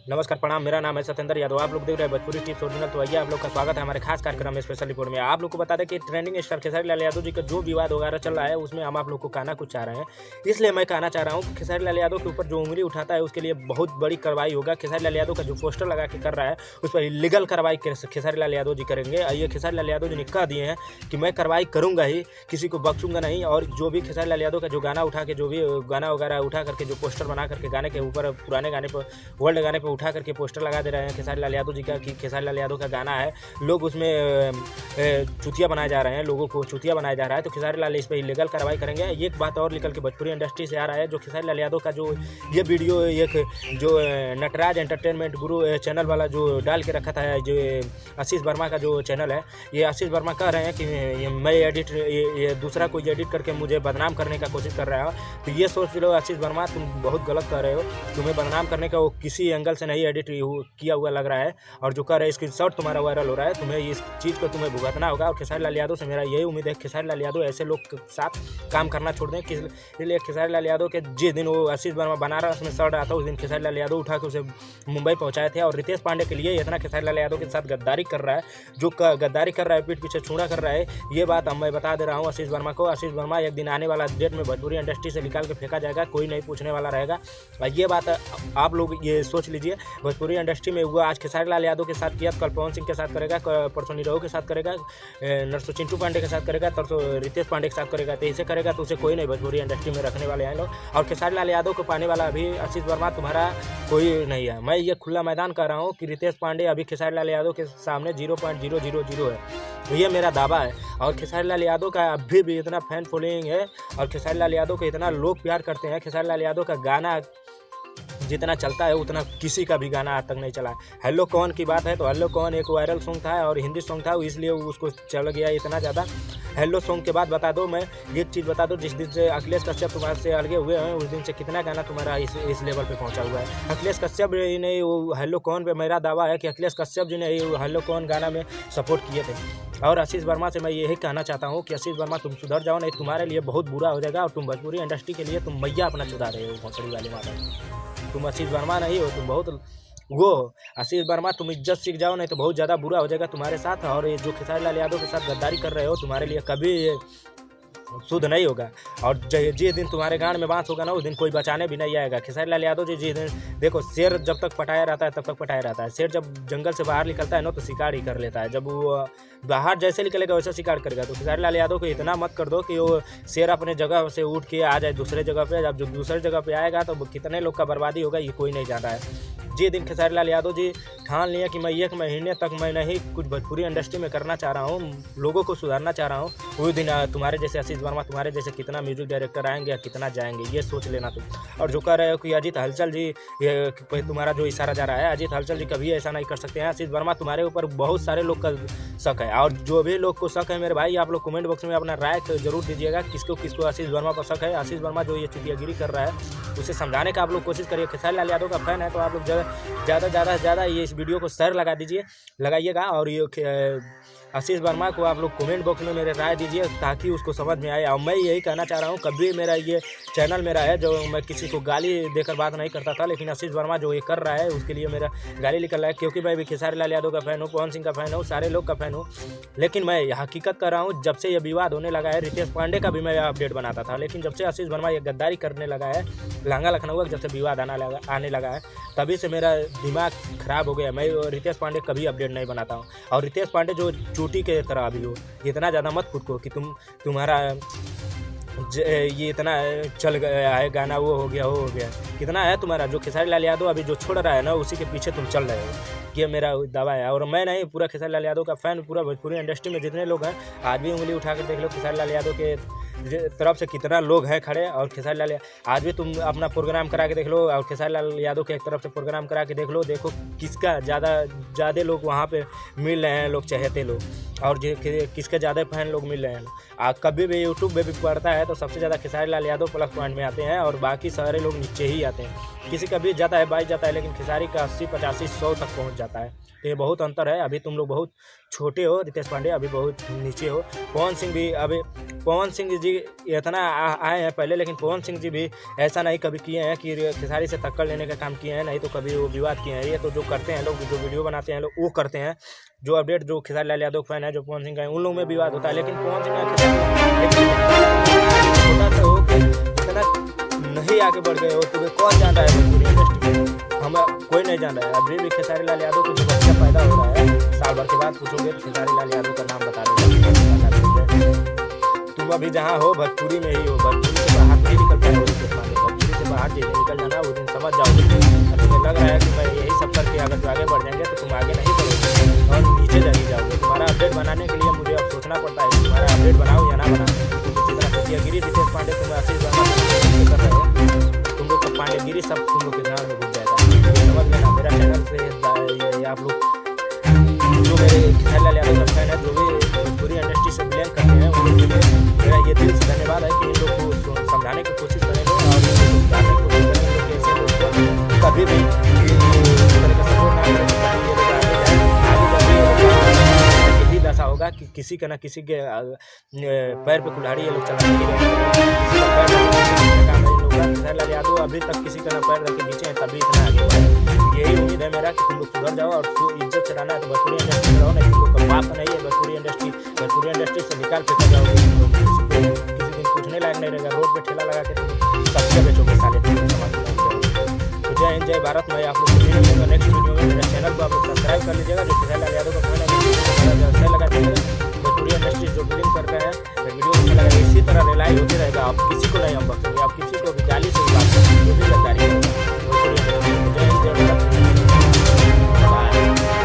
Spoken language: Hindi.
नमस्कार प्रणाम। मेरा नाम है सत्येंद्र यादव। आप लोग देख रहे हैं भोजपुरी टिप्स ओरिजिनल। तो आइए आप लोग का स्वागत है हमारे खास कार्यक्रम में स्पेशल रिपोर्ट में। आप लोग को बता दें कि ट्रेंडिंग स्टार खेसारी लाल यादव जी का जो विवाद वगैरह चल रहा है उसमें हम आप लोग को कहना कुछ चाह रहे हैं। इसलिए मैं कहना चाह रहा हूँ कि खेसारी लाल यादव के ऊपर जो उंगली उठाता है उसके लिए बहुत बड़ी कार्रवाई होगा। खेसारी लाल यादव का जो पोस्टर लगा के कर रहा है उस पर इलीगल कार्रवाई खेसारी लाल यादव जी करेंगे। ये खेसारी लाल यादव जी ने कह दिए हैं कि मैं कार्रवाई करूंगा ही, किसी को बख्शूंगा नहीं। और जो भी खेसारी लाल यादव का जो गाना उठा के, जो भी गाना वगैरह उठा करके जो पोस्टर बना करके गाने के ऊपर, पुराने गाने पर, वर्ल्ड गाने पर उठा करके पोस्टर लगा दे रहे हैं खेसारी लाल यादव जी का कि खेसारी लाल यादव का गाना है, लोग उसमें चूतिया बनाए जा रहे हैं, लोगों को चूतिया बनाया जा रहा है। तो खेसारी लाल इस पर इलीगल कार्रवाई करेंगे। एक बात और निकल के भोजपुरी इंडस्ट्री से आ रहा है, जो खेसारी लाल यादव का जो ये वीडियो एक जो नटराज एंटरटेनमेंट गुरु चैनल वाला जो डाल के रखा था, जो आशीष वर्मा का जो चैनल है, ये आशीष वर्मा कह रहे हैं कि मैं ये दूसरा कोई एडिट करके मुझे बदनाम करने का कोशिश कर रहा है। तो ये सोच लो आशीष वर्मा, तुम बहुत गलत कर रहे हो। तुम्हें बदनाम करने का वो किसी एंगल से नहीं एडिट किया हुआ लग रहा है, और जो कर रहे स्क्रीन शॉट तुम्हारा वायरल हो रहा है। तुम्हें इस चीज़ को तुम्हें भुगतना होगा। और खेसारी लाल यादव से मेरा यही उम्मीद है, खेसारी लाल यादव ऐसे लोग के साथ काम करना छोड़ दें। इसलिए खेसारी लाल यादव के जिस दिन वो आशीष वर्मा बनारस में सड़ रहा था, उस दिन खेसारी लाल यादव उठा के उसे मुंबई पहुंचाए थे। और रितेश पांडे के लिए इतना खेसारी लाल यादव के साथ गद्दारी कर रहा है, जो गद्दारी कर रहा है, पीठ पीछे छूड़ा कर रहा है। ये बात अब मैं बता दे रहा हूँ आशीष वर्मा को। आशीष वर्मा एक दिन आने वाला डेट में भोजपुरी इंडस्ट्री से निकाल के फेंका जाएगा, कोई नहीं पूछने वाला रहेगा। ये बात आप लोग ये सोच लीजिए। भोजपुरी इंडस्ट्री में हुआ, आज खेसारी लाल यादव के साथ किया, कल पवन सिंह के साथ करेगा, परसों निरहू के साथ करेगा, नरसों चिंटू पांडे के साथ करेगा, तरसों रितेश पांडे के साथ करेगा। तो इसे करेगा तो उसे कोई नहीं भोजपुरी इंडस्ट्री में रखने वाले हैं लोग। और खेसारी लाल यादव को पाने वाला अभी आशीष वर्मा तुम्हारा कोई नहीं है। मैं ये खुला मैदान कर रहा हूँ कि रितेश पांडे अभी खेसारी लाल यादव के सामने 0.000 है। तो ये मेरा दावा है। और खेसारी लाल यादव का अभी भी इतना फैन फॉलोइंग है, और खेसारी लाल यादव को इतना लोग प्यार करते हैं। खेसारी लाल यादव का गाना जितना चलता है उतना किसी का भी गाना आज तक नहीं चला। हेलो कौन की बात है तो हेलो कौन एक वायरल सॉन्ग था और हिंदी सॉन्ग था, इसलिए उसको चल गया इतना ज़्यादा। हेलो सॉन्ग के बाद बता दो, मैं एक चीज़ बता दो, जिस दिन से अखिलेश कश्यप तुम्हारे से अलगे हुए हैं उस दिन से कितना गाना तुम्हारा इस लेवल पे पहुंचा हुआ है। अखिलेश कश्यप ने वो हेलो कौन पे, मेरा दावा है कि अखिलेश कश्यप जी ने हेलो कौन गाना में सपोर्ट किए थे। और आशीष वर्मा से मैं यही कहना चाहता हूँ कि आशीष वर्मा तुम सुधर जाओ, नहीं तुम्हारे लिए बहुत बुरा हो जाएगा। और तुम भोजपुरी इंडस्ट्री के लिए तुम मैया अपना चुदा रहे हो, भोसड़ी वाले माता। तुम आशीष वर्मा नहीं हो, तुम बहुत वो हो। आशीष वर्मा तुम इज्जत सीख जाओ, नहीं तो बहुत ज़्यादा बुरा हो जाएगा तुम्हारे साथ। और ये जो खेसारी लाल यादव के साथ गद्दारी कर रहे हो, तुम्हारे लिए कभी शुद्ध नहीं होगा। और जिस दिन तुम्हारे गांड में बांस होगा ना, उस दिन कोई बचाने भी नहीं आएगा। खेसारी लाल यादव जी जिस दिन, देखो शेर जब तक पटाया रहता है तब तक पटाया रहता है। शेर जब जंगल से बाहर निकलता है ना तो शिकार ही कर लेता है। जब वो बाहर जैसे निकलेगा वैसे शिकार करेगा। तो खेसारी लाल यादव को इतना मत कर दो कि वो शेर अपने जगह से उठ के आ जाए दूसरे जगह पे। जब दूसरे जगह पे आएगा तो कितने लोग का बर्बादी होगा ये कोई नहीं जानता है। जिस दिन खेसारी लाल यादव जी ठान लिया कि मैं 1 महीने तक मैं नहीं कुछ भोजपुरी इंडस्ट्री में करना चाह रहा हूँ, लोगों को सुधारना चाह रहा हूँ, उस दिन तुम्हारे जैसे आशीष वर्मा, तुम्हारे जैसे कितना म्यूजिक डायरेक्टर आएंगे या कितना जाएंगे, ये सोच लेना तुम। और जो कह रहे हो कि अजीत हलचल जी, ये तुम्हारा जो इशारा जा रहा है, अजीत हलचल जी कभी ऐसा नहीं कर सकते हैं। आशीष वर्मा तुम्हारे ऊपर बहुत सारे लोग का शक है, और जो भी लोग को शक है मेरे भाई, आप लोग कमेंट बॉक्स में अपना राय जरूर दीजिएगा किसको किसको आशीष वर्मा पर शक है। आशीष वर्मा जो ये चुतियागिरी कर रहा है उसे समझाने का आप लोग कोशिश करिए। खेसारी लाल यादव का फैन है तो आप लोग ज़्यादा से ज़्यादा ये इस वीडियो को शेयर लगाइएगा। और ये आशीष वर्मा को आप लोग कमेंट बॉक्स में मेरे राय दीजिए ताकि उसको समझ में आए। और मैं यही कहना चाह रहा हूँ, कभी मेरा ये चैनल मेरा है जो मैं किसी को गाली देकर बात नहीं करता था, लेकिन आशीष वर्मा जो ये कर रहा है उसके लिए मेरा गाली निकल रहा है। क्योंकि मैं भी खेसारी लाल यादव का फ़ैन हूँ, पवन सिंह का फ़ैन हूँ, सारे लोग का फ़ैन हूँ। लेकिन मैं हकीकत कर रहा हूँ, जब से ये विवाद होने लगा है, रितेश पांडे का भी मैं अपडेट बनाता था, लेकिन जब से आशीष वर्मा ये गद्दारी करने लगा है, लांगा लखनऊ जब से विवाद आने लगा है, तभी से मेरा दिमाग खराब हो गया। मैं रितेश पांडे कभी अपडेट नहीं बनाता हूँ। और रितेश पांडे जो चूटी के तरह अभी हो, इतना ज़्यादा मत फुटको कि तुम्हारा ये इतना चल गया है गाना, वो हो गया कितना है तुम्हारा। जो खेसारी लाल यादव अभी जो छोड़ रहा है ना, उसी के पीछे तुम चल रहे हो, ये मेरा दावा है। और मैं नहीं, पूरा खेसारी लाल यादव का फ़ैन, पूरा भोजपुरी इंडस्ट्री में जितने लोग हैं, आज भी उंगली उठा कर देख लो खेसारी लाल यादव के तरफ से कितना लोग हैं खड़े। और खेसारी लाल आज भी तुम अपना प्रोग्राम करा के देख लो, और खेसारी लाल यादव के एक तरफ से प्रोग्राम करा के देख लो, देखो किसका ज़्यादा लोग वहाँ पे मिल रहे हैं, लोग चहेते लोग। और किसके ज़्यादा फैन लोग मिल रहे हैं। कभी भी यूट्यूब पे भी पड़ता है तो सबसे ज़्यादा खेसारी लाल यादव प्लस पॉइंट में आते हैं और बाकी सारे लोग नीचे ही आते हैं। किसी का भी जाता है 22 जाता है, लेकिन खेसारी का 80, 85, 100 तक पहुंच जाता है। तो ये बहुत अंतर है। अभी तुम लोग बहुत छोटे हो, रितेश पांडे अभी बहुत नीचे हो। पवन सिंह भी अभी, पवन सिंह जी इतना आए हैं पहले, लेकिन पवन सिंह जी भी ऐसा नहीं कभी किए हैं कि खेसारी से टक्कर लेने का काम किए हैं, नहीं तो कभी वो विवाद किए हैं। ये तो जो करते हैं लोग, जो वीडियो बनाते हैं लोग वो करते हैं। जो अपडेट जो खेसारी लाल यादव फैन है, जो पवन सिंह का है, उन लोगों में विवाद होता है। लेकिन पवन सिंह छोटा सा हो के इतना नहीं आगे बढ़ गए हो, तुम्हें कौन जान रहा है भोजपुरी इंडस्ट्री में? हम कोई नहीं जान रहा है। अभी भी खेसारी लाल यादव को जो बच्चा पैदा हो रहा है, साल भर के बाद पूछोगे तो खेसारी लाल यादव का नाम बता देगा। तुम अभी जहाँ हो भोजपुरी में ही हो, भोजपुरी से बाहर नहीं निकल पाए हो। भोजपुरी से बाहर निकल जाना, वो दिन समझ जाओगे। तुम्हें लग रहा है कि मैं यही सब करके अगर जो आगे बढ़ जाएंगे तो तुम आगे नहीं बढ़ोगे और नीचे जाके जाओगे। तुम्हारा अपडेट बनाने के लिए मुझे अब सोचना पड़ता है, तुम्हारा अपडेट बनाओ या ना बनाओ। गिरी रितेश पांडे तुम आशीष कर रहे हो, तुम लोग का पांडेगिरी सब तुम लोग के ध्यान में घुस जाएगा। समझ लेना। मेरा चैनल से आप लोग जो मेरे खेसारी लाल यादव का फैन है, जो भी भोजपुरी इंडस्ट्री से बिलोंग करते हैं, उन लोगों के लिए मेरा ये दिल से धन्यवाद है कि इन लोग को समझाने की कोशिश करेंगे और सुधारने की कोशिश करेंगे। ऐसे लोग कभी भी सपोर्ट ना करें। ऐसा होगा कि किसी के ना किसी के पैर पे कुल्हाड़ी ये लोग चला खेसारी लाल यादव अभी तक किसी का ना पैर रख के नीचे हैं, तभी इतना आगे बढ़े। यही उम्मीद है मेरा कि तुम लोग सुधर जाओ और इज्जत से रहना है तो भोजपुरी इंडस्ट्री में रहो, नहीं तुम लोग का बाप नहीं है। भोजपुरी इंडस्ट्री से निकाल फेंका जाओगे। किसी दिन पूछने लायक नहीं रहेगा। रोड पे ठेला लगा के तुम सबसे बेचोगे साले। तो जय हिंद, जय भारत। मैं आप लोग को नेक्स्ट वीडियो में मेरे चैनल को आप लोग सब्सक्राइब कर लीजिएगा। जो खेसारी लाल यादव का फैन है अच्छा लगा भोजपुरी इंडस्ट्री जो फिल्म करते हैं वीडियो अच्छा लगा, इसी तरह रिलाई होती रहेगा। आप किसी